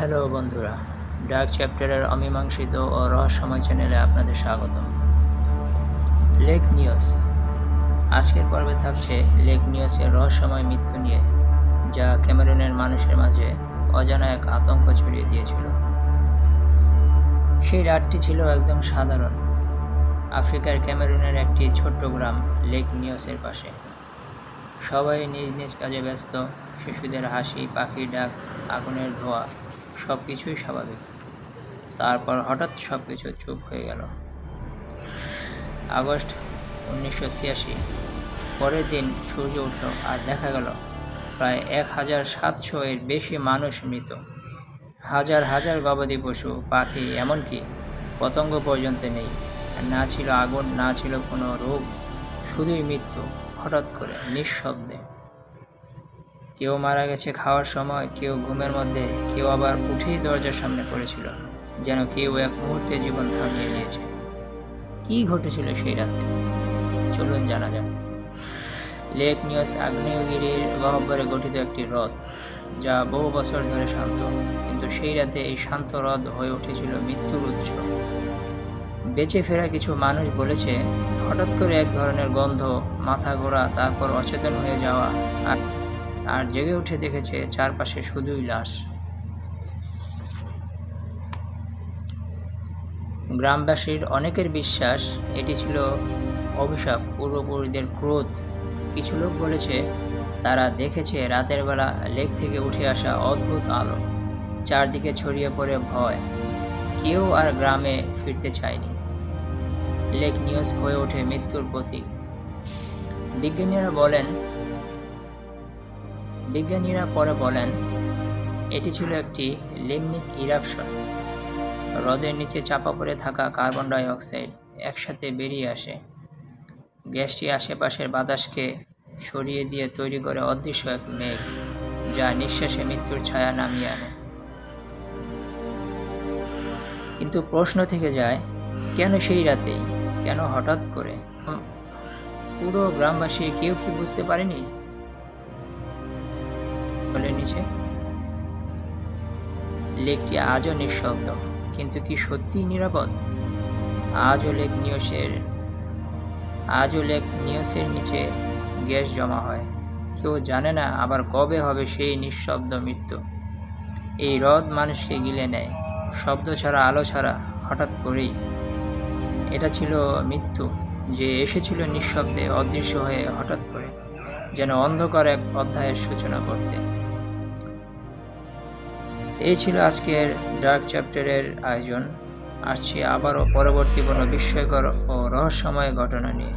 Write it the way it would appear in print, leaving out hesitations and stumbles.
Hello বন্ধুরা, dark চ্যাপ্টারের অমীমাংসিত ও রহস্যময় চ্যানেলে আপনাদের স্বাগতম। Lake Nios. আজকের পর্বে থাকছে লেক নিওসের রহস্যময় মৃত্যু নিয়ে, যা ক্যামেরুনের মানুষের মাঝে অজানা এক আতঙ্ক ছড়িয়ে দিয়েছিল। সেই রাতটি ছিল একদম সাধারণ। আফ্রিকার ক্যামেরুনের একটি ছোট্ট গ্রাম লেক নিওসের পাশে। সবাই নিজ নিজ কাজে ব্যস্ত। শিশুদের হাসি, পাখির ডাক, আগুনের ধোঁয়া, সব কিছুই স্বাভাবিক। তারপর হঠাৎ সব কিছু চুপ হয়ে গেল। আগস্ট 1986। পরের দিন সূর্য উঠল আর দেখা গেল প্রায় 1700 এর বেশি মানুষ মৃত। হাজার হাজার গবাদি পশু, পাখি, এমনকি পতঙ্গ পর্যন্ত নেই। না ছিল আগুন, না ছিল কোনো রোগ, শুধুই মৃত্যু, হঠাৎ করে, নিঃশব্দে। কেউ মারা গেছে খাওয়ার সময়, কেউ ঘুমের মধ্যে, কেউ আবার উঠেই দরজার সামনে পড়েছিল, যেন কেউ এক মুহূর্তে জীবন থামিয়ে নিয়েছে। কী ঘটেছিল সেই রাতে? চলুন জানা যাক। লেক নিওস আগ্নেয়গিরির গহ্বরে গঠিত একটি হ্রদ, যা বহু বছর ধরে শান্ত, কিন্তু সেই রাতে এই শান্ত হ্রদ হয়ে উঠেছিল মৃত্যুর উৎস। বেঁচে ফেরা কিছু মানুষ বলেছে, হঠাৎ করে এক ধরনের গন্ধ, মাথা ঘোরা, তারপর অচেতন হয়ে যাওয়া, আর জেগে উঠে দেখেছে চারপাশে শুধুই লাশ। গ্রামবাসীর অনেকের বিশ্বাস এটি ছিল অভিশাপ, পূর্বপুরুষদের ক্রোধ। কিছু লোক বলেছে তারা দেখেছে রাতের বেলা লেক থেকে উঠে আসা অদ্ভুত আলো, চারদিকে ছড়িয়ে পড়ে ভয়। কেউ আর গ্রামে ফিরতে চায়নি। লেক নিওস হয়ে ওঠে মৃত্যুর প্রতীক। বিজ্ঞানীরা পরে বলেন এটি ছিল একটি লিমনিক ইরাপশন। হ্রদের নিচে চাপা পড়ে থাকা কার্বন ডাই অক্সাইড একসাথে বেরিয়ে আসে। গ্যাসটি আশেপাশের বাতাসকে সরিয়ে দিয়ে তৈরি করে অদৃশ্য এক মেঘ, যা নিঃশ্বাসে মৃত্যুর ছায়া নামিয়ে আনে। কিন্তু প্রশ্ন থেকে যায়, কেন সেই রাতেই, কেন হঠাৎ করে? পুরো গ্রামবাসী কেউ কি বুঝতে পারেনি? নিচে লেকটি আজও নিঃশব্দ, কিন্তু কি সত্যিই নিরাপদ? আজও লেক নিওসের নিচে গ্যাস জমা হয়। কেউ জানে না আবার কবে হবে সেই নিঃশব্দ মৃত্যু। এই হ্রদ মানুষকে গিলে নেয়, শব্দ ছাড়া, আলো ছাড়া, হঠাৎ করেই। এটা ছিল মৃত্যু, যে এসেছিল নিঃশব্দে, অদৃশ্য হয়ে, হঠাৎ করে, যেন অন্ধকার এক অধ্যায়ের সূচনা করতে। এই ছিল আজকের ডার্ক চ্যাপ্টারের আয়োজন। আসছি আবারও পরবর্তী কোনো বিস্ময়কর ও রহস্যময় ঘটনা নিয়ে।